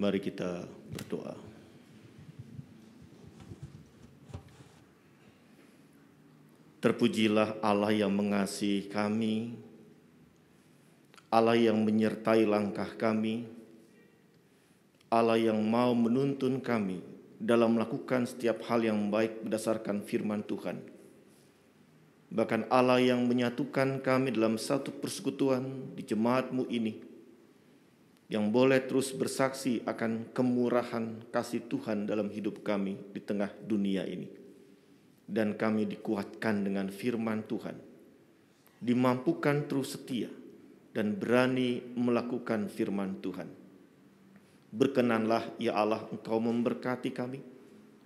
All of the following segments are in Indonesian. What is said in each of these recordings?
Mari kita berdoa. Terpujilah Allah yang mengasihi kami, Allah yang menyertai langkah kami, Allah yang mau menuntun kami dalam melakukan setiap hal yang baik berdasarkan firman Tuhan. Bahkan Allah yang menyatukan kami dalam satu persekutuan di jemaat-Mu ini, yang boleh terus bersaksi akan kemurahan kasih Tuhan dalam hidup kami di tengah dunia ini. Dan kami dikuatkan dengan firman Tuhan, dimampukan terus setia dan berani melakukan firman Tuhan. Berkenanlah ya Allah Engkau memberkati kami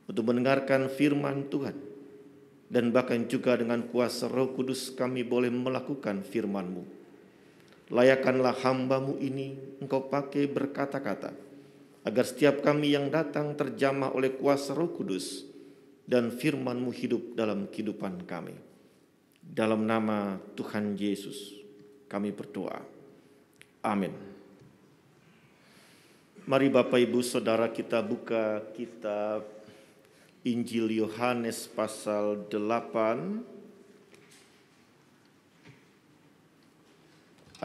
untuk mendengarkan firman Tuhan, dan bahkan juga dengan kuasa Roh Kudus kami boleh melakukan firman-Mu. Layakanlah hamba-Mu ini Engkau pakai berkata-kata, agar setiap kami yang datang terjamah oleh kuasa Roh Kudus dan firman-Mu hidup dalam kehidupan kami. Dalam nama Tuhan Yesus kami berdoa. Amin. Mari Bapak Ibu Saudara kita buka kitab Injil Yohanes pasal 8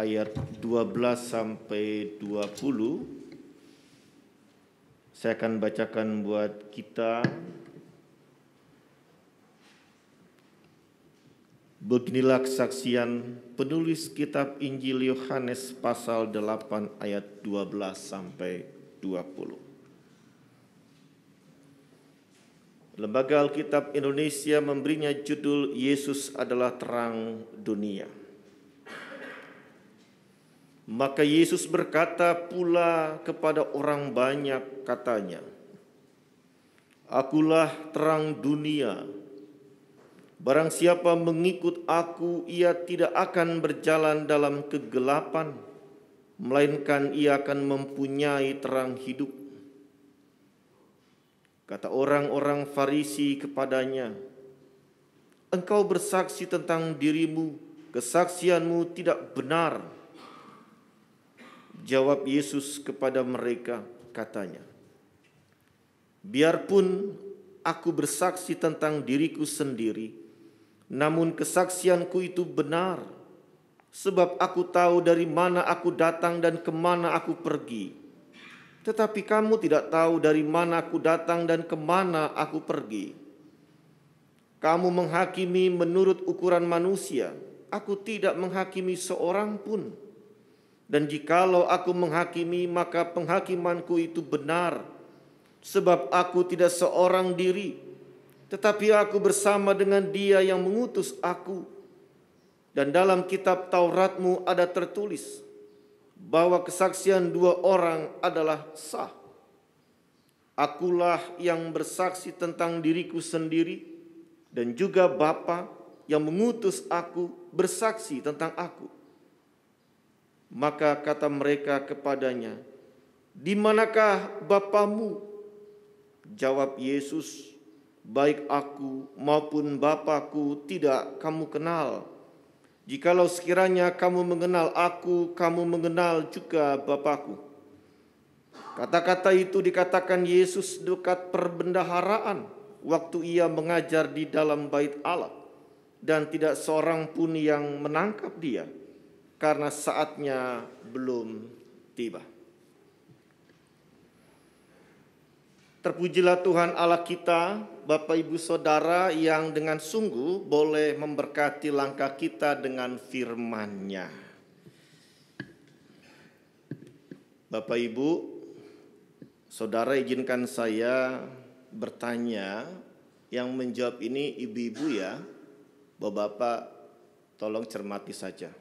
ayat 12 sampai 20. Saya akan bacakan buat kita. Beginilah kesaksian penulis kitab Injil Yohanes pasal 8 ayat 12 sampai 20. Lembaga Alkitab Indonesia memberinya judul Yesus adalah terang dunia. Maka Yesus berkata pula kepada orang banyak, katanya, "Akulah terang dunia. Barang siapa mengikut aku, ia tidak akan berjalan dalam kegelapan, melainkan ia akan mempunyai terang hidup." Kata orang-orang Farisi kepadanya, "Engkau bersaksi tentang dirimu, kesaksianmu tidak benar." Jawab Yesus kepada mereka, katanya, "Biarpun aku bersaksi tentang diriku sendiri, namun kesaksianku itu benar, sebab aku tahu dari mana aku datang dan kemana aku pergi. Tetapi kamu tidak tahu dari mana aku datang dan kemana aku pergi. Kamu menghakimi menurut ukuran manusia, aku tidak menghakimi seorang pun. Dan jikalau aku menghakimi, maka penghakimanku itu benar, sebab aku tidak seorang diri, tetapi aku bersama dengan Dia yang mengutus aku. Dan dalam kitab Tauratmu ada tertulis bahwa kesaksian dua orang adalah sah. Akulah yang bersaksi tentang diriku sendiri, dan juga Bapa yang mengutus aku bersaksi tentang aku." Maka kata mereka kepadanya, "Di manakah Bapamu?" Jawab Yesus, "Baik aku maupun Bapa-Ku tidak kamu kenal. Jikalau sekiranya kamu mengenal aku, kamu mengenal juga Bapa-Ku." Kata-kata itu dikatakan Yesus dekat perbendaharaan waktu ia mengajar di dalam bait Allah, dan tidak seorang pun yang menangkap dia, karena saatnya belum tiba. Terpujilah Tuhan Allah kita, Bapak Ibu Saudara, yang dengan sungguh boleh memberkati langkah kita dengan firman-Nya. Bapak Ibu Saudara, izinkan saya bertanya, yang menjawab ini ibu-ibu ya, bapak-bapak tolong cermati saja.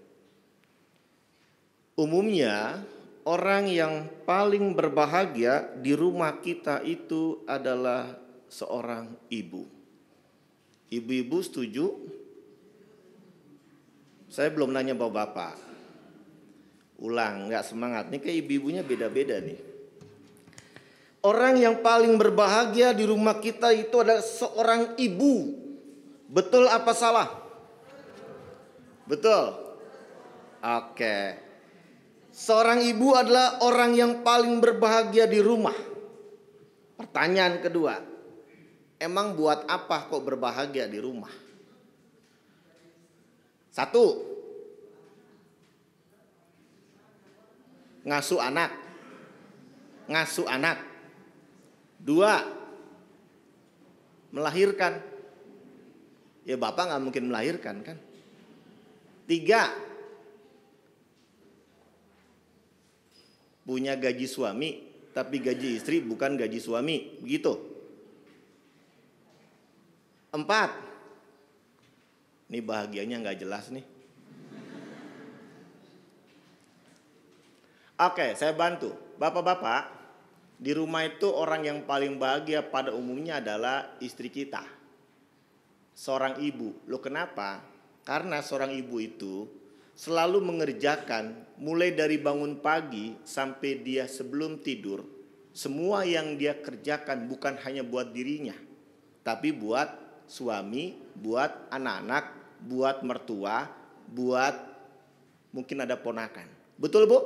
Umumnya orang yang paling berbahagia di rumah kita itu adalah seorang ibu. Ibu-ibu setuju? Saya belum nanya bapak-bapak. Ulang, nggak semangat. Nih kayak ibu-ibunya beda-beda nih. Orang yang paling berbahagia di rumah kita itu adalah seorang ibu. Betul apa salah? Betul. Oke. Seorang ibu adalah orang yang paling berbahagia di rumah. Pertanyaan kedua, emang buat apa kok berbahagia di rumah? Satu, ngasuh anak. Ngasuh anak. Dua, melahirkan. Ya bapak gak mungkin melahirkan kan. Tiga, punya gaji suami, tapi gaji istri bukan gaji suami. Begitu. Empat, ini bahagianya gak jelas nih. Oke, saya bantu. Bapak-bapak, di rumah itu orang yang paling bahagia pada umumnya adalah istri kita. Seorang ibu. Loh kenapa? Karena seorang ibu itu selalu mengerjakan mulai dari bangun pagi sampai dia sebelum tidur. Semua yang dia kerjakan bukan hanya buat dirinya, tapi buat suami, buat anak-anak, buat mertua, buat mungkin ada ponakan. Betul Bu?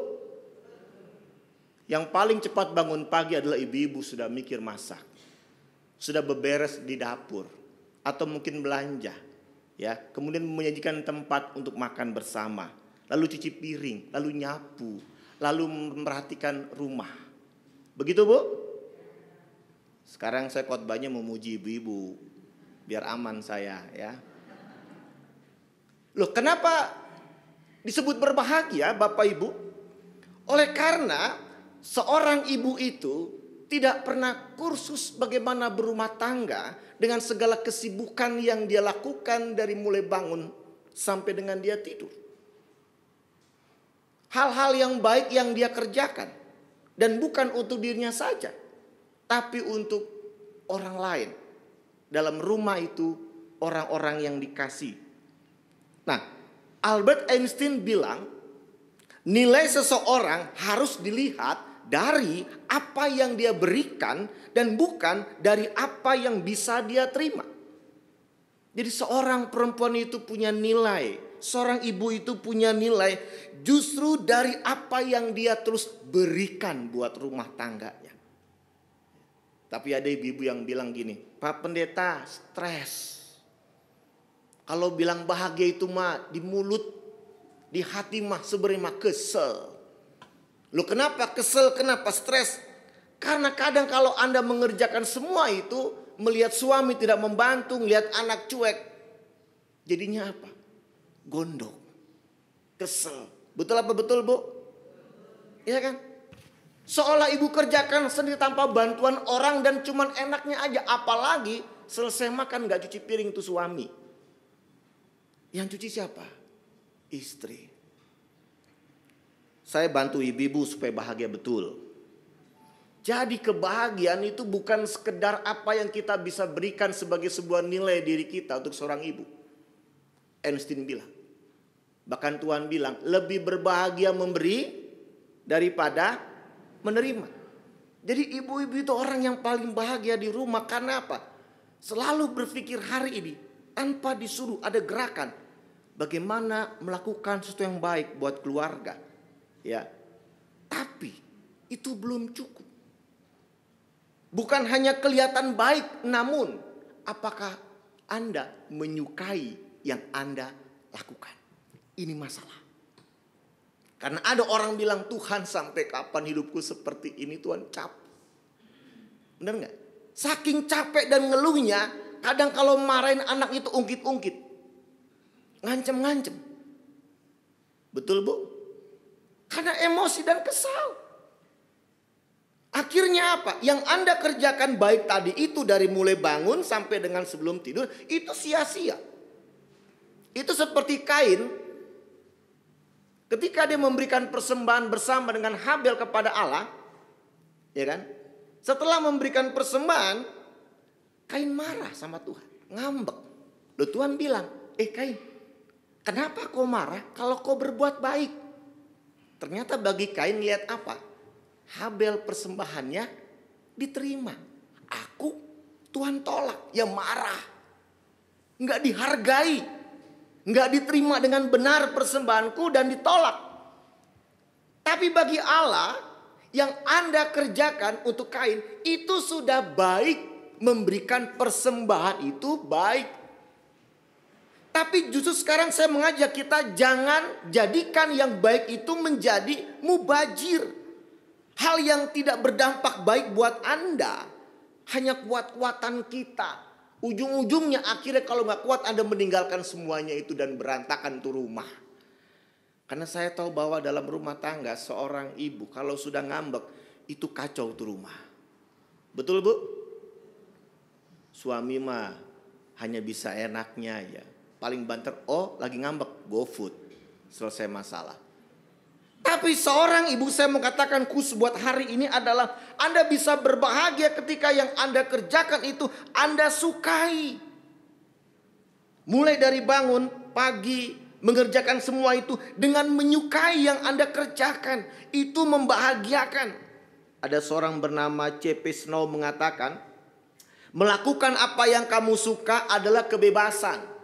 Yang paling cepat bangun pagi adalah ibu-ibu sudah mikir masak, sudah beberes di dapur, atau mungkin belanja, ya, kemudian menyajikan tempat untuk makan bersama, lalu cuci piring, lalu nyapu, lalu memperhatikan rumah. Begitu Bu? Sekarang saya khotbahnya memuji ibu-ibu, biar aman saya, ya. Loh kenapa disebut berbahagia Bapak Ibu? Oleh karena seorang ibu itu tidak pernah kursus bagaimana berumah tangga dengan segala kesibukan yang dia lakukan dari mulai bangun sampai dengan dia tidur. Hal-hal yang baik yang dia kerjakan. Dan bukan untuk dirinya saja, tapi untuk orang lain. Dalam rumah itu orang-orang yang dikasih. Nah, Albert Einstein bilang, nilai seseorang harus dilihat dari apa yang dia berikan dan bukan dari apa yang bisa dia terima. Jadi seorang perempuan itu punya nilai, seorang ibu itu punya nilai justru dari apa yang dia terus berikan buat rumah tangganya. Tapi ada ibu-ibu yang bilang gini, Pak Pendeta stres. Kalau bilang bahagia itu mah di mulut, di hati mah sebenarnya mah kesel. Loh kenapa kesel, kenapa stres? Karena kadang kalau Anda mengerjakan semua itu, melihat suami tidak membantu, melihat anak cuek, jadinya apa? Gondok, kesel. Betul apa betul Bu? Iya kan? Seolah ibu kerjakan sendiri tanpa bantuan orang dan cuman enaknya aja. Apalagi selesai makan gak cuci piring itu suami. Yang cuci siapa? Istri. Saya bantu ibu-ibu supaya bahagia betul. Jadi kebahagiaan itu bukan sekedar apa yang kita bisa berikan sebagai sebuah nilai diri kita untuk seorang ibu. Einstein bilang. Bahkan Tuhan bilang lebih berbahagia memberi daripada menerima. Jadi ibu-ibu itu orang yang paling bahagia di rumah. Karena apa? Selalu berpikir hari ini tanpa disuruh ada gerakan. Bagaimana melakukan sesuatu yang baik buat keluarga. Ya. Tapi itu belum cukup. Bukan hanya kelihatan baik, namun apakah Anda menyukai yang Anda lakukan? Ini masalah. Karena ada orang bilang, Tuhan sampai kapan hidupku seperti ini, Tuhan capek. Benar gak? Saking capek dan ngeluhnya, kadang kalau marahin anak itu ungkit-ungkit. Ngancem-ngancem. Betul Bu? Karena emosi dan kesal. Akhirnya apa? Yang Anda kerjakan baik tadi itu dari mulai bangun sampai dengan sebelum tidur, itu sia-sia. Itu seperti Kain. Ketika dia memberikan persembahan bersama dengan Habel kepada Allah, ya kan? Setelah memberikan persembahan, Kain marah sama Tuhan, ngambek. Loh Tuhan bilang, Kain, kenapa kau marah kalau kau berbuat baik? Ternyata bagi Kain lihat apa? Habel persembahannya diterima. Aku Tuhan tolak, ya marah. Nggak dihargai. Nggak diterima dengan benar persembahanku dan ditolak. Tapi bagi Allah, yang Anda kerjakan untuk Kain itu sudah baik. Memberikan persembahan itu baik. Tapi justru sekarang saya mengajak kita jangan jadikan yang baik itu menjadi mubazir. Hal yang tidak berdampak baik buat Anda. Hanya kuat-kuatan kita. Ujung-ujungnya akhirnya kalau nggak kuat Anda meninggalkan semuanya itu dan berantakan tuh rumah. Karena saya tahu bahwa dalam rumah tangga seorang ibu kalau sudah ngambek itu kacau tuh rumah. Betul Bu? Suami mah hanya bisa enaknya ya. Paling banter, oh lagi ngambek, go food. Selesai masalah. Tapi seorang ibu saya mau katakan khusus buat hari ini adalah Anda bisa berbahagia ketika yang Anda kerjakan itu Anda sukai. Mulai dari bangun pagi, mengerjakan semua itu dengan menyukai yang Anda kerjakan. Itu membahagiakan. Ada seorang bernama C.P. Snow mengatakan, melakukan apa yang kamu suka adalah kebebasan.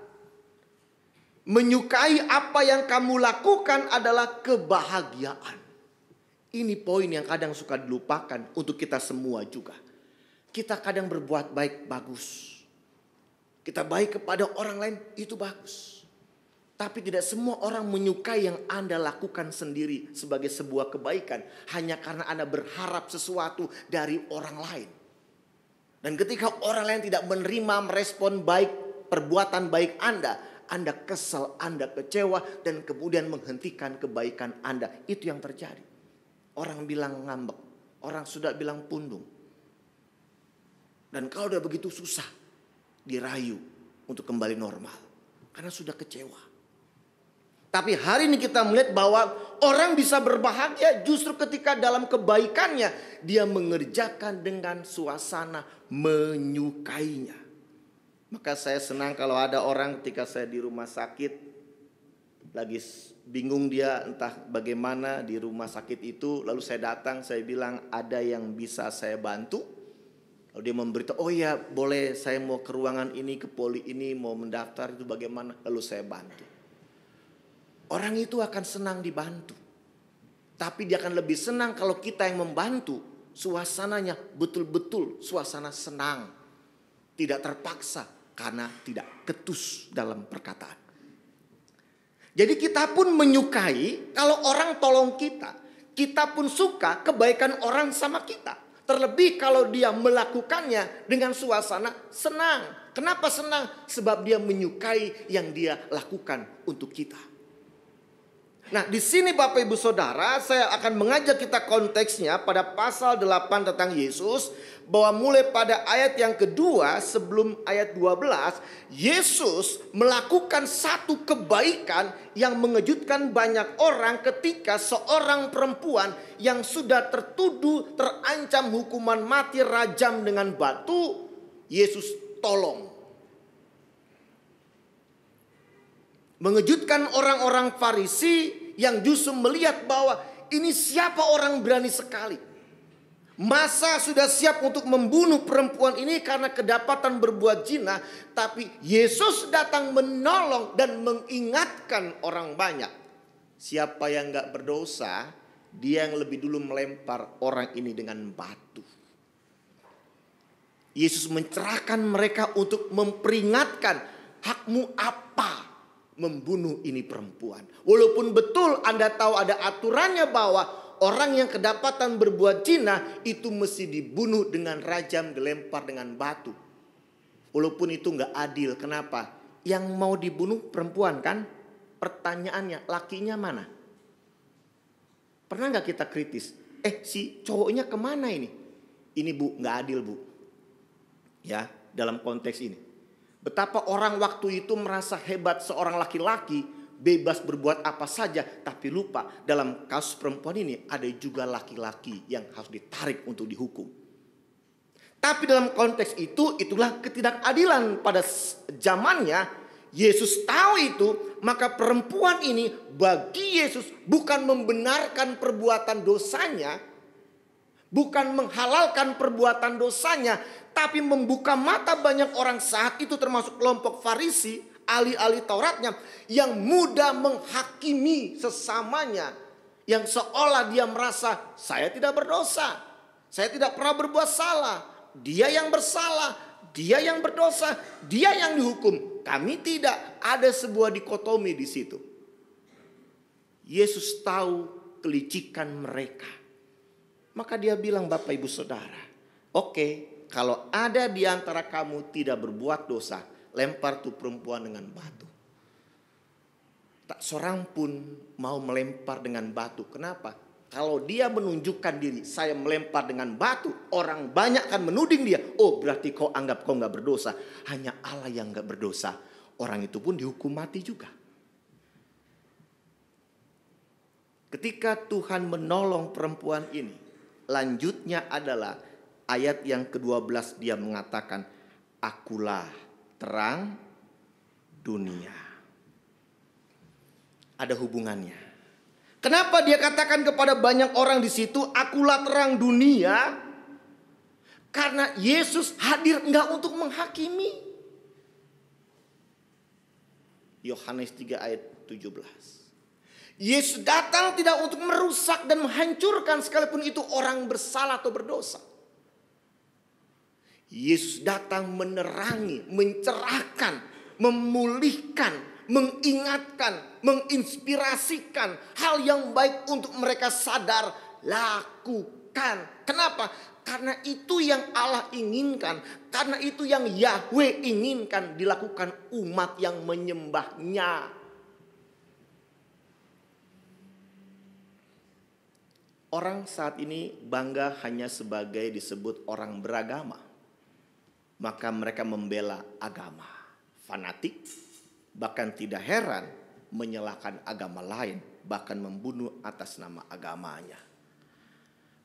Menyukai apa yang kamu lakukan adalah kebahagiaan. Ini poin yang kadang suka dilupakan untuk kita semua juga. Kita kadang berbuat baik bagus. Kita baik kepada orang lain itu bagus. Tapi tidak semua orang menyukai yang Anda lakukan sendiri sebagai sebuah kebaikan. Hanya karena Anda berharap sesuatu dari orang lain. Dan ketika orang lain tidak menerima merespon baik perbuatan baik Anda kesal, Anda kecewa dan kemudian menghentikan kebaikan Anda. Itu yang terjadi. Orang bilang ngambek, orang sudah bilang pundung. Dan kalau udah begitu susah dirayu untuk kembali normal karena sudah kecewa. Tapi hari ini kita melihat bahwa orang bisa berbahagia justru ketika dalam kebaikannya dia mengerjakan dengan suasana menyukainya. Maka saya senang kalau ada orang ketika saya di rumah sakit lagi bingung dia entah bagaimana di rumah sakit itu, lalu saya datang, saya bilang ada yang bisa saya bantu. Lalu dia memberitahu, oh ya boleh saya mau ke ruangan ini, ke poli ini, mau mendaftar itu bagaimana, lalu saya bantu. Orang itu akan senang dibantu. Tapi dia akan lebih senang kalau kita yang membantu. Suasananya betul-betul suasana senang. Tidak terpaksa karena tidak ketus dalam perkataan. Jadi kita pun menyukai kalau orang tolong kita. Kita pun suka kebaikan orang sama kita. Terlebih kalau dia melakukannya dengan suasana senang. Kenapa senang? Sebab dia menyukai yang dia lakukan untuk kita. Nah, di sini Bapak Ibu Saudara, saya akan mengajak kita konteksnya pada pasal 8 tentang Yesus, bahwa mulai pada ayat yang kedua sebelum ayat 12, Yesus melakukan satu kebaikan yang mengejutkan banyak orang ketika seorang perempuan yang sudah tertuduh terancam hukuman mati rajam dengan batu, Yesus tolong. Mengejutkan orang-orang Farisi yang justru melihat bahwa ini siapa orang berani sekali. Masa sudah siap untuk membunuh perempuan ini karena kedapatan berbuat zina. Tapi Yesus datang menolong dan mengingatkan orang banyak. Siapa yang gak berdosa, dia yang lebih dulu melempar orang ini dengan batu. Yesus mencerahkan mereka untuk memperingatkan, hakmu apa membunuh ini perempuan. Walaupun betul Anda tahu ada aturannya bahwa orang yang kedapatan berbuat zina itu mesti dibunuh dengan rajam, dilempar dengan batu. Walaupun itu gak adil. Kenapa? Yang mau dibunuh perempuan kan? Pertanyaannya, lakinya mana? Pernah gak kita kritis? Si cowoknya kemana ini? Ini Bu, gak adil Bu. Ya, dalam konteks ini. Betapa orang waktu itu merasa hebat seorang laki-laki bebas berbuat apa saja. Tapi lupa dalam kasus perempuan ini ada juga laki-laki yang harus ditarik untuk dihukum. Tapi dalam konteks itu itulah ketidakadilan pada zamannya. Yesus tahu itu, maka perempuan ini bagi Yesus bukan membenarkan perbuatan dosanya, bukan menghalalkan perbuatan dosanya, tapi membuka mata banyak orang saat itu termasuk kelompok Farisi, ahli-ahli Tauratnya yang mudah menghakimi sesamanya, Yang seolah dia merasa saya tidak berdosa. Saya tidak pernah berbuat salah. Dia yang bersalah. Dia yang berdosa. Dia yang dihukum. Kami tidak. Ada sebuah dikotomi di situ. Yesus tahu kelicikan mereka. Maka dia bilang, Bapak Ibu Saudara, oke, kalau ada di antara kamu tidak berbuat dosa, lempar tuh perempuan dengan batu. Tak seorang pun mau melempar dengan batu. Kenapa? Kalau dia menunjukkan diri, saya melempar dengan batu, orang banyak akan menuding dia. Oh, berarti kau anggap kau gak berdosa. Hanya Allah yang gak berdosa. Orang itu pun dihukum mati juga. Ketika Tuhan menolong perempuan ini, lanjutnya adalah ayat yang ke-12, dia mengatakan, akulah terang dunia. Ada hubungannya. Kenapa dia katakan kepada banyak orang di situ, akulah terang dunia? Karena Yesus hadir enggak untuk menghakimi. Yohanes 3 ayat 17. Yesus datang tidak untuk merusak dan menghancurkan sekalipun itu orang bersalah atau berdosa. Yesus datang menerangi, mencerahkan, memulihkan, mengingatkan, menginspirasikan hal yang baik untuk mereka sadar, lakukan. Kenapa? Karena itu yang Allah inginkan. Karena itu yang Yahweh inginkan dilakukan umat yang menyembahnya. Orang saat ini bangga hanya sebagai disebut orang beragama. Maka mereka membela agama. Fanatik, bahkan tidak heran menyalahkan agama lain. Bahkan membunuh atas nama agamanya.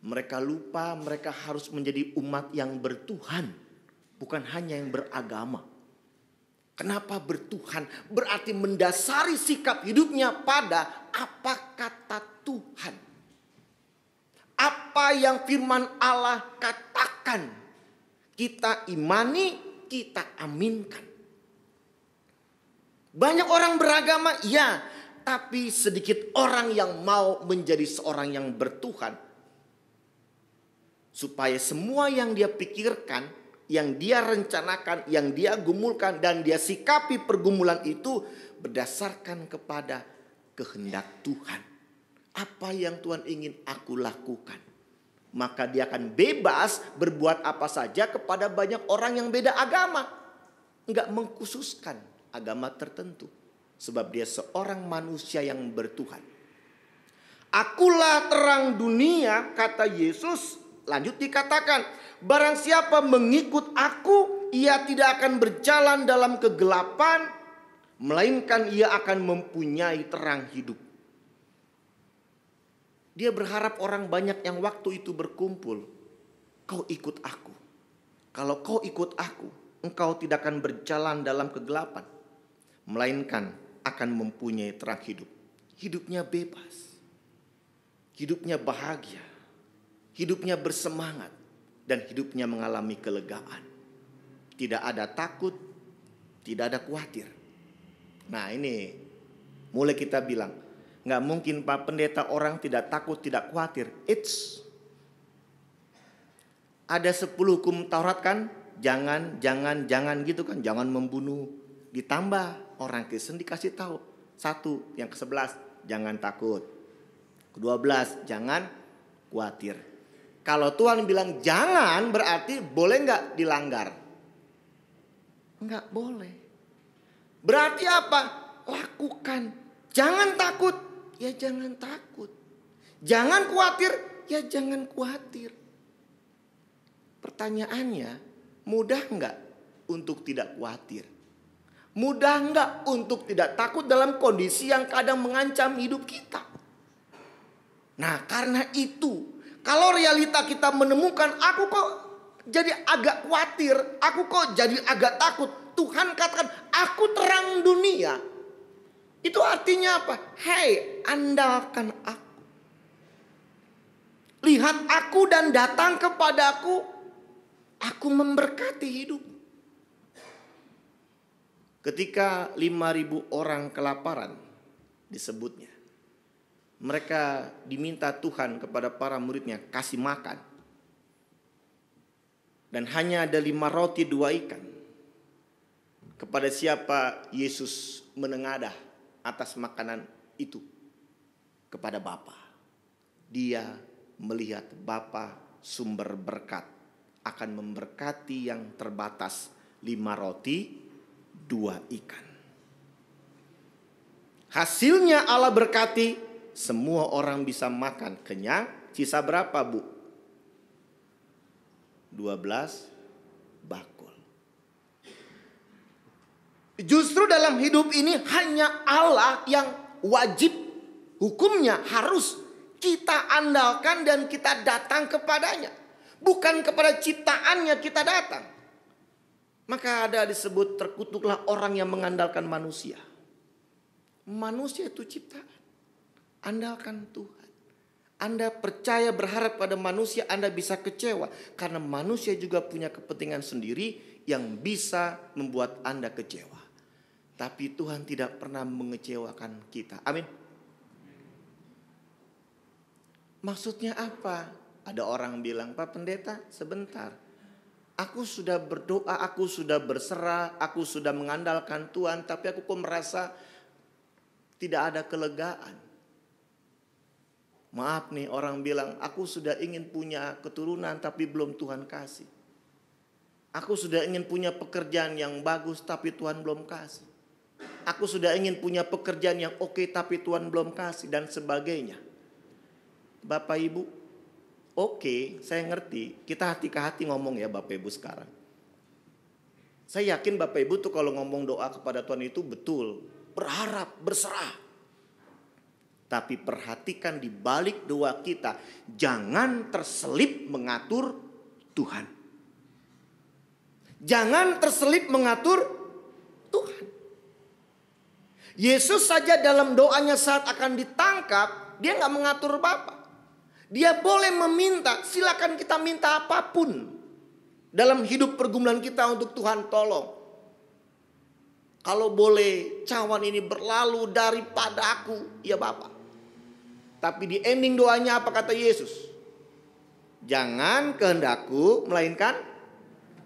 Mereka lupa mereka harus menjadi umat yang bertuhan. Bukan hanya yang beragama. Kenapa bertuhan? Berarti mendasari sikap hidupnya pada apa kata Tuhan. Apa yang firman Allah katakan, kita imani, kita aminkan. Banyak orang beragama, ya, tapi sedikit orang yang mau menjadi seorang yang bertuhan. Supaya semua yang dia pikirkan, yang dia rencanakan, yang dia gumulkan, dan dia sikapi pergumulan itu berdasarkan kepada kehendak Tuhan. Apa yang Tuhan ingin aku lakukan. Maka dia akan bebas berbuat apa saja kepada banyak orang yang beda agama. Enggak mengkhususkan agama tertentu. Sebab dia seorang manusia yang bertuhan. Akulah terang dunia, kata Yesus. Lanjut dikatakan, barang siapa mengikut aku, ia tidak akan berjalan dalam kegelapan, melainkan ia akan mempunyai terang hidup. Dia berharap orang banyak yang waktu itu berkumpul. Kau ikut aku. Kalau kau ikut aku, engkau tidak akan berjalan dalam kegelapan. Melainkan akan mempunyai terang hidup. Hidupnya bebas. Hidupnya bahagia. Hidupnya bersemangat. Dan hidupnya mengalami kelegaan. Tidak ada takut. Tidak ada khawatir. Nah ini mulai kita bilang. Nggak mungkin Pak Pendeta orang tidak takut, tidak khawatir. Ada 10 hukum Taurat kan? Jangan gitu kan. Jangan membunuh. Ditambah orang Kristen dikasih tahu. 1, yang ke-11, jangan takut. Ke-12, jangan khawatir. Kalau Tuhan bilang jangan, berarti boleh nggak dilanggar? Nggak boleh. Berarti apa? Lakukan. Jangan takut. Ya jangan takut. Jangan khawatir. Ya jangan khawatir. Pertanyaannya, mudah enggak untuk tidak khawatir? Mudah enggak untuk tidak takut dalam kondisi yang kadang mengancam hidup kita? Nah karena itu, kalau realita kita menemukan, aku kok jadi agak khawatir, aku kok jadi agak takut. Tuhan katakan, aku terang dunia. Itu artinya apa? Hei, andalkan aku. Lihat aku dan datang kepadaku. Aku memberkati hidup. Ketika 5.000 orang kelaparan disebutnya. Mereka diminta Tuhan kepada para muridnya kasih makan. Dan hanya ada 5 roti 2 ikan. Kepada siapa Yesus menengadah atas makanan itu? Kepada Bapa. Dia melihat Bapa sumber berkat akan memberkati yang terbatas 5 roti 2 ikan. Hasilnya Allah berkati, semua orang bisa makan kenyang. Sisa berapa, Bu? 12 bakul. Justru dalam hidup ini hanya Allah yang wajib, hukumnya harus kita andalkan dan kita datang kepadanya. Bukan kepada ciptaannya kita datang. Maka ada disebut terkutuklah orang yang mengandalkan manusia. Manusia itu ciptaan. Andalkan Tuhan. Anda percaya berharap pada manusia, Anda bisa kecewa. Karena manusia juga punya kepentingan sendiri yang bisa membuat Anda kecewa. Tapi Tuhan tidak pernah mengecewakan kita. Amin. Maksudnya apa? Ada orang bilang, Pak Pendeta sebentar. Aku sudah berdoa, aku sudah berserah, aku sudah mengandalkan Tuhan. Tapi aku kok merasa tidak ada kelegaan. Maaf nih, orang bilang, aku sudah ingin punya keturunan tapi belum Tuhan kasih. Aku sudah ingin punya pekerjaan yang bagus tapi Tuhan belum kasih. Aku sudah ingin punya pekerjaan yang oke tapi Tuhan belum kasih dan sebagainya. Bapak Ibu, oke, saya ngerti. Kita hati ke hati ngomong ya Bapak Ibu sekarang. Saya yakin Bapak Ibu tuh kalau ngomong doa kepada Tuhan itu betul. Berharap, berserah. Tapi perhatikan di balik doa kita, jangan terselip mengatur Tuhan. Jangan terselip mengatur Tuhan. Yesus saja dalam doanya saat akan ditangkap, dia gak mengatur Bapa. Dia boleh meminta, silakan kita minta apapun. Dalam hidup pergumulan kita untuk Tuhan tolong. Kalau boleh cawan ini berlalu daripada aku, ya Bapa. Tapi di ending doanya apa kata Yesus? Jangan kehendakku, melainkan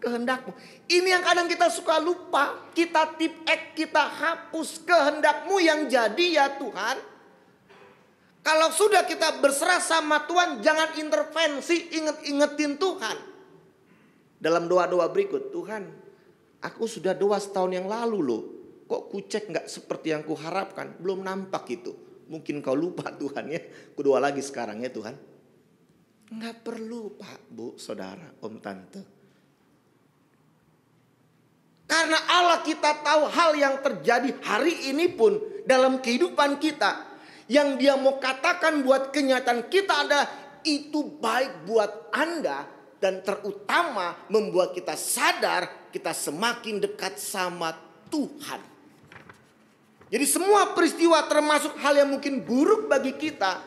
kehendakmu. Ini yang kadang kita suka lupa. Kita tip X, kita hapus kehendakmu yang jadi ya Tuhan. Kalau sudah kita berserah sama Tuhan, jangan intervensi, ingetin Tuhan. Dalam doa-doa berikut, Tuhan, aku sudah doa setahun yang lalu loh. Kok kucek gak seperti yang kuharapkan? Belum nampak itu. Mungkin kau lupa Tuhan ya. Kudoa lagi sekarang ya Tuhan. Gak perlu Pak, Bu, Saudara, Om, Tante. Karena Allah kita tahu hal yang terjadi hari ini pun dalam kehidupan kita. Yang dia mau katakan buat kenyataan kita adalah itu baik buat Anda. Dan terutama membuat kita sadar kita semakin dekat sama Tuhan. Jadi semua peristiwa termasuk hal yang mungkin buruk bagi kita,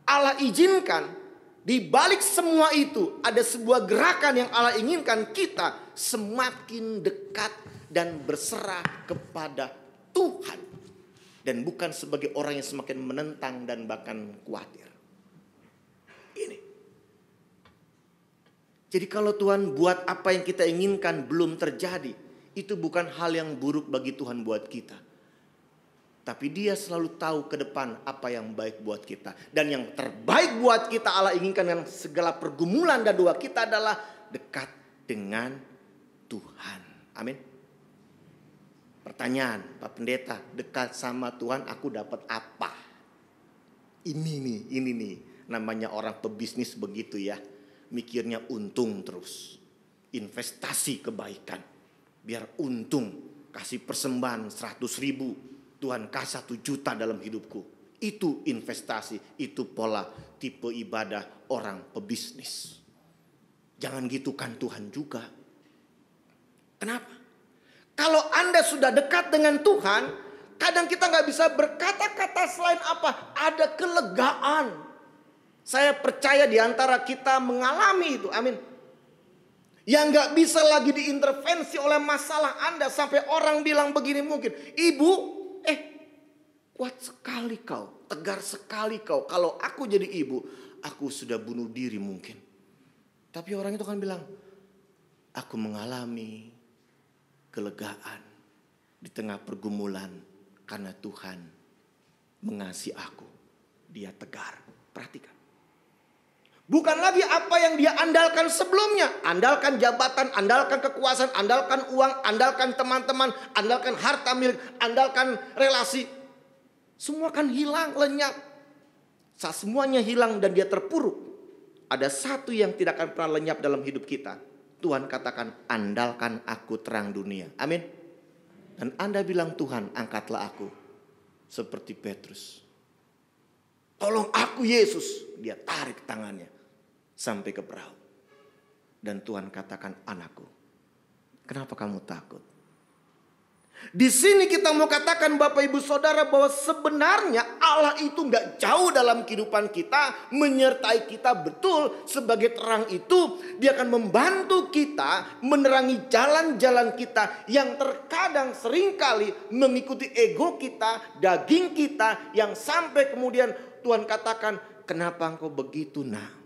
Allah izinkan. Di balik semua itu ada sebuah gerakan yang Allah inginkan kita semakin dekat dan berserah kepada Tuhan. Dan bukan sebagai orang yang semakin menentang dan bahkan khawatir. Ini. Jadi kalau Tuhan buat apa yang kita inginkan belum terjadi, itu bukan hal yang buruk bagi Tuhan buat kita. Tapi dia selalu tahu ke depan apa yang baik buat kita. Dan yang terbaik buat kita Allah inginkan dengan segala pergumulan dan doa kita adalah dekat dengan Tuhan. Amin. Pertanyaan, Pak Pendeta, dekat sama Tuhan aku dapat apa? Ini nih. Namanya orang pebisnis begitu ya. Mikirnya untung terus. Investasi kebaikan. Biar untung. Kasih persembahan 100.000. Tuhan kasih 1 juta dalam hidupku. Itu investasi. Itu pola tipe ibadah orang pebisnis. Jangan gitukan Tuhan juga. Kenapa? Kalau Anda sudah dekat dengan Tuhan, kadang kita gak bisa berkata-kata selain apa? Ada kelegaan. Saya percaya di antara kita mengalami itu. Amin. Yang gak bisa lagi diintervensi oleh masalah Anda. Sampai orang bilang begini mungkin. Ibu, Kuat sekali kau, tegar sekali kau. Kalau aku jadi ibu, aku sudah bunuh diri mungkin. Tapi orang itu kan bilang, aku mengalami kelegaan di tengah pergumulan karena Tuhan mengasihi aku. Dia tegar. Perhatikan. Bukan lagi apa yang dia andalkan sebelumnya. Andalkan jabatan, andalkan kekuasaan, andalkan uang, andalkan teman-teman, andalkan harta milik, andalkan relasi. Semua kan hilang, lenyap. Saat semuanya hilang dan dia terpuruk, ada satu yang tidak akan pernah lenyap dalam hidup kita. Tuhan katakan, andalkan aku terang dunia. Amin. Dan Anda bilang, Tuhan angkatlah aku seperti Petrus. Tolong aku Yesus. Dia tarik tangannya sampai ke perahu. Dan Tuhan katakan, anakku, kenapa kamu takut? Di sini kita mau katakan Bapak Ibu Saudara bahwa sebenarnya Allah itu gak jauh dalam kehidupan kita, menyertai kita betul sebagai terang itu. Dia akan membantu kita menerangi jalan-jalan kita yang terkadang seringkali mengikuti ego kita, daging kita, yang sampai kemudian Tuhan katakan, kenapa engkau begitu nak?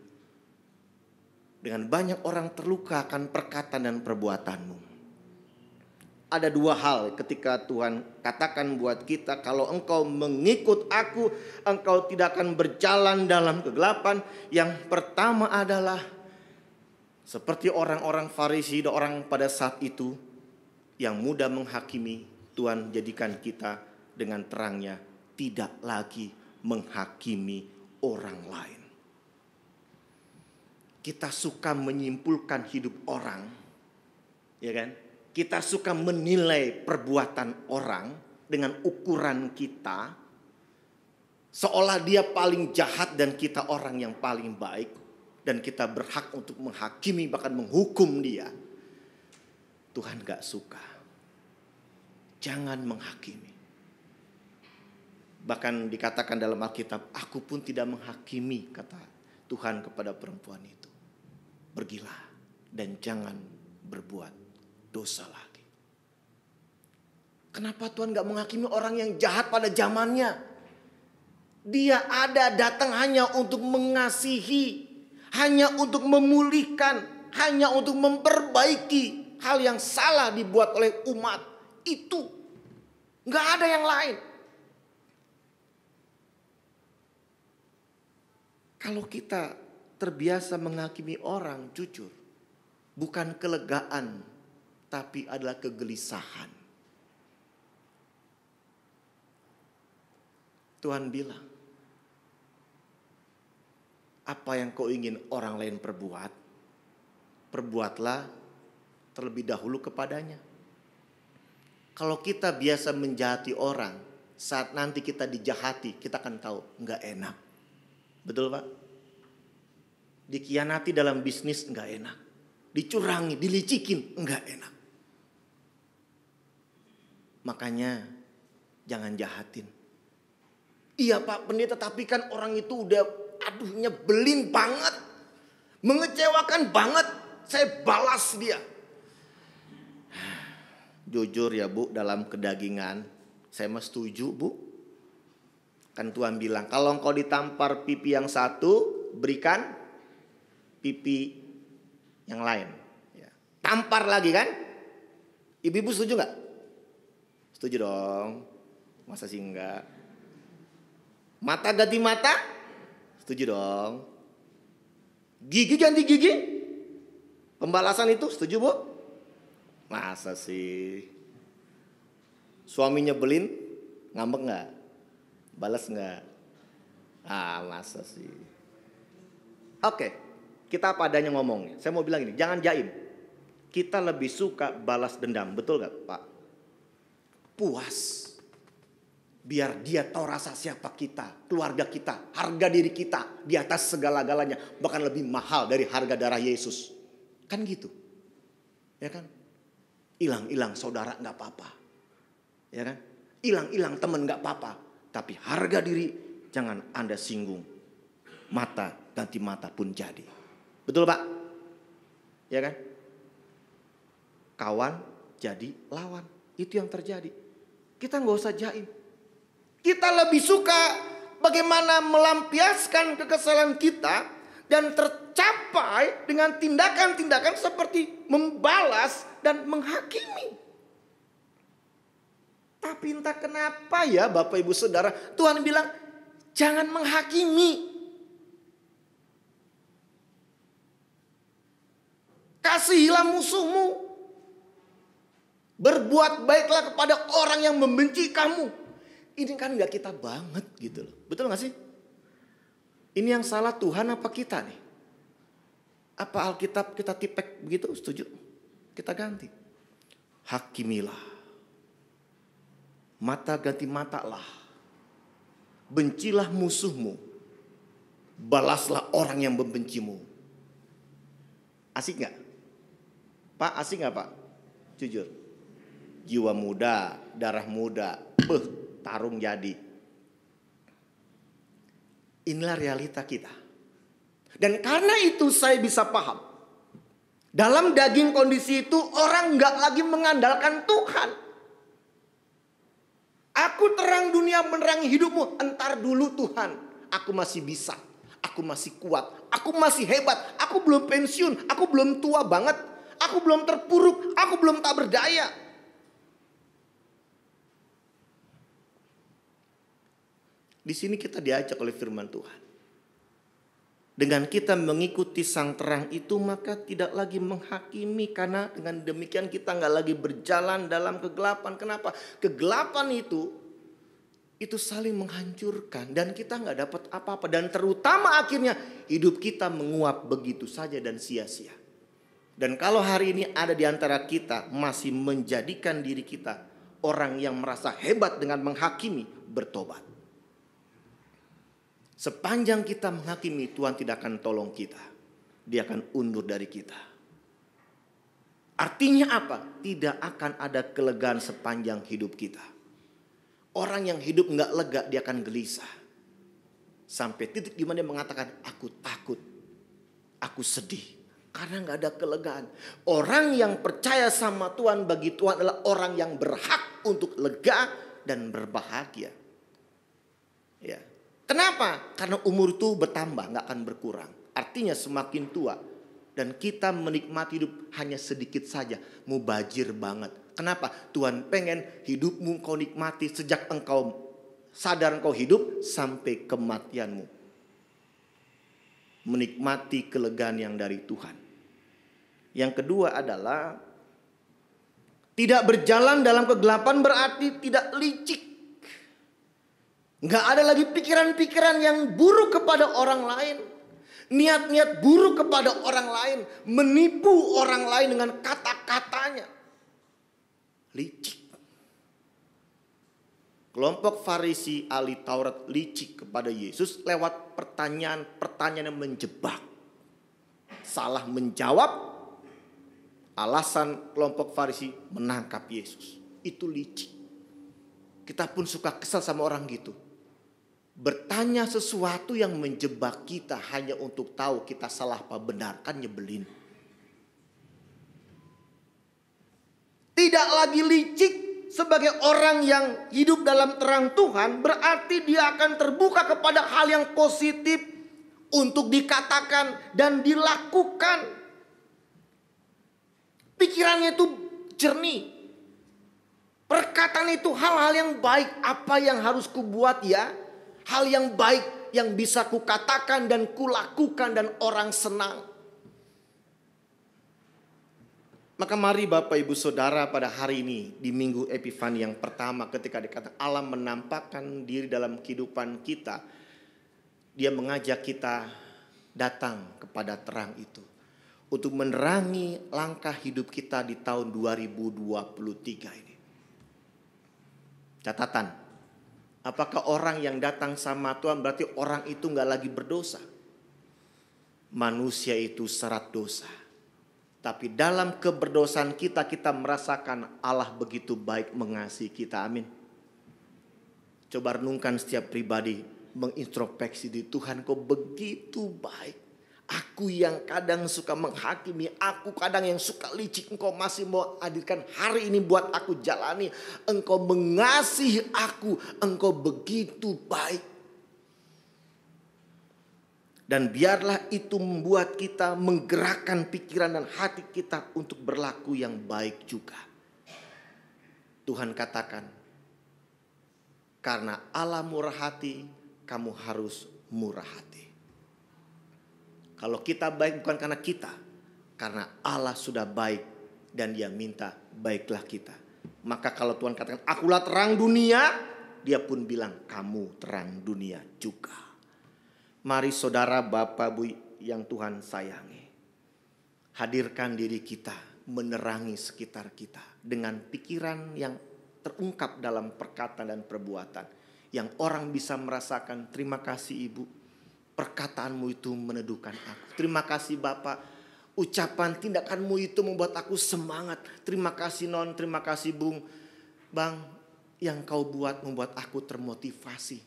Dengan banyak orang terluka akan perkataan dan perbuatanmu. Ada dua hal ketika Tuhan katakan buat kita, kalau engkau mengikut aku, engkau tidak akan berjalan dalam kegelapan. Yang pertama adalah seperti orang-orang Farisi dan orang pada saat itu yang mudah menghakimi, Tuhan jadikan kita dengan terangnya tidak lagi menghakimi orang lain. Kita suka menyimpulkan hidup orang, ya kan? Kita suka menilai perbuatan orang dengan ukuran kita, seolah dia paling jahat dan kita orang yang paling baik, dan kita berhak untuk menghakimi bahkan menghukum dia. Tuhan gak suka. Jangan menghakimi. Bahkan dikatakan dalam Alkitab, aku pun tidak menghakimi, kata Tuhan kepada perempuan itu. Pergilah dan jangan berbuat dosa lagi. Kenapa Tuhan gak menghakimi orang yang jahat pada zamannya? Dia ada datang hanya untuk mengasihi, hanya untuk memulihkan, hanya untuk memperbaiki hal yang salah dibuat oleh umat itu. Gak ada yang lain. Kalau kita terbiasa menghakimi orang, jujur, bukan kelegaan, tapi adalah kegelisahan. Tuhan bilang, apa yang kau ingin orang lain perbuat, perbuatlah terlebih dahulu kepadanya. Kalau kita biasa menjahati orang, saat nanti kita dijahati, kita akan tahu nggak enak. Betul Pak? Dikhianati dalam bisnis nggak enak. Dicurangi, dilicikin nggak enak. Makanya jangan jahatin. Iya Pak Pendeta, tapi kan orang itu udah nyebelin banget. Mengecewakan banget. Saya balas dia. Jujur ya Bu, dalam kedagingan saya mah setuju Bu. Kan Tuhan bilang, kalau engkau ditampar pipi yang satu, berikan pipi yang lain. Ya. Tampar lagi kan? Ibu-ibu setuju gak? Setuju dong. Masa sih enggak? Mata ganti mata? Setuju dong. Gigi ganti gigi? Pembalasan itu setuju Bu? Masa sih? Suami nyebelin, ngambek gak? Balas gak? Masa sih? Oke, kita apa adanya ngomongnya. Saya mau bilang ini, jangan jaim. Kita lebih suka balas dendam, betul gak Pak? Puas. Biar dia tahu rasa siapa kita, keluarga kita, harga diri kita di atas segala-galanya. Bahkan lebih mahal dari harga darah Yesus. Kan gitu. Ya kan? Hilang-hilang saudara gak apa-apa. Ya kan? Hilang-hilang teman gak apa-apa. Tapi harga diri jangan Anda singgung. Mata ganti mata pun jadi. Betul Pak? Ya kan? Kawan jadi lawan. Itu yang terjadi. Kita gak usah jaim. Kita lebih suka bagaimana melampiaskan kekesalan kita dan tercapai dengan tindakan-tindakan seperti membalas dan menghakimi. Tapi entah kenapa ya Bapak Ibu Saudara, Tuhan bilang jangan menghakimi. Kasihilah musuhmu. Berbuat baiklah kepada orang yang membenci kamu. Ini kan gak kita banget gitu loh. Betul gak sih? Ini yang salah Tuhan apa kita nih? Apa Alkitab kita tipek begitu? Setuju? Kita ganti. Hakimilah. Mata ganti mata lah. Bencilah musuhmu. Balaslah orang yang membencimu. Asik gak? Pak, asik gak Pak? Jujur. Jiwa muda, darah muda. Tarung jadi. Inilah realita kita. Dan karena itu saya bisa paham. Dalam daging kondisi itu orang gak lagi mengandalkan Tuhan. Aku terang dunia menerangi hidupmu. Entar dulu Tuhan. Aku masih bisa. Aku masih kuat. Aku masih hebat. Aku belum pensiun. Aku belum tua banget. Aku belum terpuruk. Aku belum tak berdaya. Di sini kita diajak oleh firman Tuhan. Dengan kita mengikuti sang terang itu maka tidak lagi menghakimi. Karena dengan demikian kita nggak lagi berjalan dalam kegelapan. Kenapa? Kegelapan itu saling menghancurkan. Dan kita nggak dapat apa-apa. Dan terutama akhirnya hidup kita menguap begitu saja dan sia-sia. Dan kalau hari ini ada di antara kita masih menjadikan diri kita orang yang merasa hebat dengan menghakimi, bertobat. Sepanjang kita menghakimi, Tuhan tidak akan tolong kita. Dia akan undur dari kita. Artinya apa? Tidak akan ada kelegaan sepanjang hidup kita. Orang yang hidup nggak lega, dia akan gelisah. Sampai titik di mana dia mengatakan, aku takut, aku sedih. Karena nggak ada kelegaan. Orang yang percaya sama Tuhan, bagi Tuhan adalah orang yang berhak untuk lega dan berbahagia. Ya. Kenapa? Karena umur itu bertambah, gak akan berkurang. Artinya semakin tua. Dan kita menikmati hidup hanya sedikit saja. Mubazir banget. Kenapa? Tuhan pengen hidupmu kau nikmati sejak engkau sadar engkau hidup sampai kematianmu. Menikmati kelegaan yang dari Tuhan. Yang kedua adalah tidak berjalan dalam kegelapan berarti tidak licik. Nggak ada lagi pikiran-pikiran yang buruk kepada orang lain. Niat-niat buruk kepada orang lain. Menipu orang lain dengan kata-katanya. Licik. Kelompok Farisi ahli Taurat licik kepada Yesus lewat pertanyaan yang menjebak. Salah menjawab. Alasan kelompok Farisi menangkap Yesus. Itu licik. Kita pun suka kesal sama orang gitu. Bertanya sesuatu yang menjebak kita hanya untuk tahu kita salah apa benar, kan nyebelin. Tidak lagi licik sebagai orang yang hidup dalam terang Tuhan, berarti dia akan terbuka kepada hal yang positif untuk dikatakan dan dilakukan. Pikirannya itu jernih. Perkataan itu hal-hal yang baik. Apa yang harus kubuat ya? Hal yang baik yang bisa kukatakan dan kulakukan dan orang senang. Maka mari Bapak Ibu Saudara pada hari ini di Minggu Epifani yang pertama ketika dikatakan Allah menampakkan diri dalam kehidupan kita. Dia mengajak kita datang kepada terang itu. Untuk menerangi langkah hidup kita di tahun 2023 ini. Catatan. Apakah orang yang datang sama Tuhan berarti orang itu gak lagi berdosa? Manusia itu syarat dosa. Tapi dalam keberdosaan kita merasakan Allah begitu baik mengasihi kita. Amin. Coba renungkan setiap pribadi. Mengintrospeksi di Tuhan kau begitu baik. Aku yang kadang suka menghakimi, aku kadang yang suka licik, Engkau masih mau hadirkan hari ini buat aku jalani. Engkau mengasihi aku, Engkau begitu baik. Dan biarlah itu membuat kita menggerakkan pikiran dan hati kita untuk berlaku yang baik juga. Tuhan katakan, karena Allah murah hati, kamu harus murah hati. Kalau kita baik bukan karena kita, karena Allah sudah baik dan Dia minta baiklah kita. Maka kalau Tuhan katakan akulah terang dunia, Dia pun bilang kamu terang dunia juga. Mari saudara, Bapak, Bu yang Tuhan sayangi, hadirkan diri kita menerangi sekitar kita dengan pikiran yang terungkap dalam perkataan dan perbuatan, yang orang bisa merasakan. Terima kasih Ibu, perkataanmu itu meneduhkan aku. Terima kasih Bapak, ucapan tindakanmu itu membuat aku semangat. Terima kasih Non, terima kasih Bung, Bang, yang kau buat membuat aku termotivasi.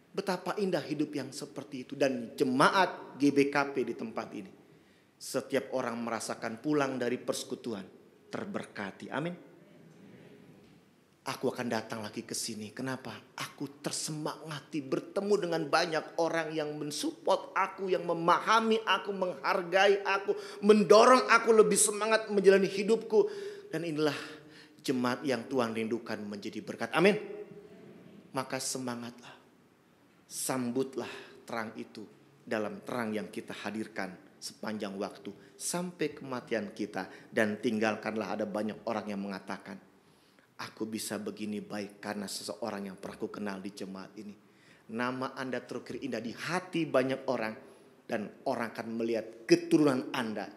Betapa indah hidup yang seperti itu. Dan jemaat GBKP di tempat ini, setiap orang merasakan pulang dari persekutuan terberkati. Amin. Aku akan datang lagi ke sini. Kenapa? Aku tersemangati bertemu dengan banyak orang yang mensupport aku, yang memahami aku, menghargai aku, mendorong aku lebih semangat menjalani hidupku. Dan inilah jemaat yang Tuhan rindukan menjadi berkat. Amin. Maka semangatlah, sambutlah terang itu dalam terang yang kita hadirkan sepanjang waktu sampai kematian kita. Dan tinggalkanlah ada banyak orang yang mengatakan, aku bisa begini baik karena seseorang yang pernah aku kenal di jemaat ini. Nama Anda terukir indah di hati banyak orang. Dan orang akan melihat keturunan Anda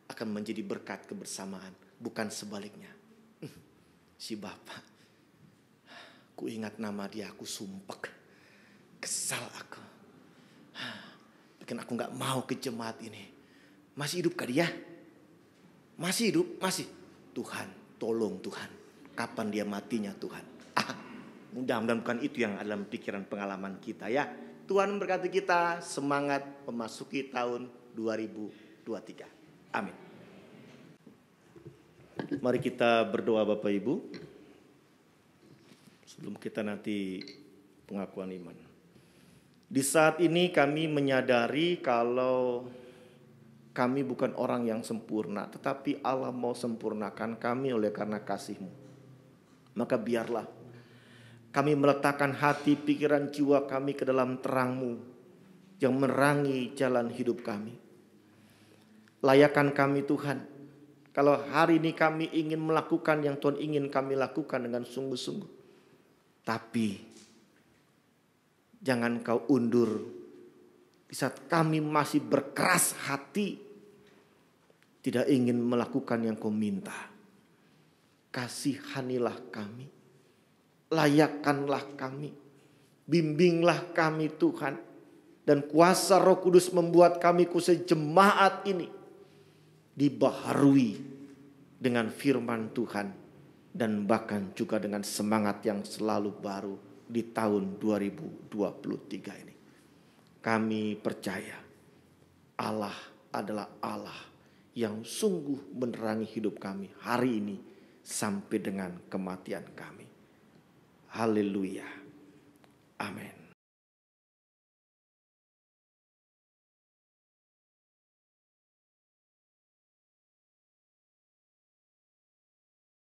akan menjadi berkat kebersamaan. Bukan sebaliknya. Si Bapak, ku ingat nama dia, aku sumpek. Kesal aku. Bikin aku gak mau ke jemaat ini. Masih hidup kah dia? Masih hidup? Masih. Tuhan, tolong Tuhan. Kapan dia matinya Tuhan? Mudah-mudahan bukan itu yang dalam pikiran pengalaman kita ya. Tuhan memberkati kita, semangat memasuki tahun 2023. Amin. Mari kita berdoa Bapak Ibu. Sebelum kita nanti pengakuan iman. Di saat ini kami menyadari kalau kami bukan orang yang sempurna, tetapi Allah mau sempurnakan kami oleh karena kasih-Mu. Maka biarlah kami meletakkan hati, pikiran, jiwa kami ke dalam terang-Mu yang menerangi jalan hidup kami. Layakan kami Tuhan, kalau hari ini kami ingin melakukan yang Tuhan ingin kami lakukan dengan sungguh-sungguh. Tapi jangan Kau undur di saat kami masih berkeras hati, tidak ingin melakukan yang Kau minta. Kasihanilah kami, layakkanlah kami, bimbinglah kami Tuhan. Dan kuasa Roh Kudus membuat kami khusus jemaat ini dibaharui dengan firman Tuhan. Dan bahkan juga dengan semangat yang selalu baru di tahun 2023 ini. Kami percaya Allah adalah Allah yang sungguh menerangi hidup kami hari ini sampai dengan kematian kami. Haleluya. Amin.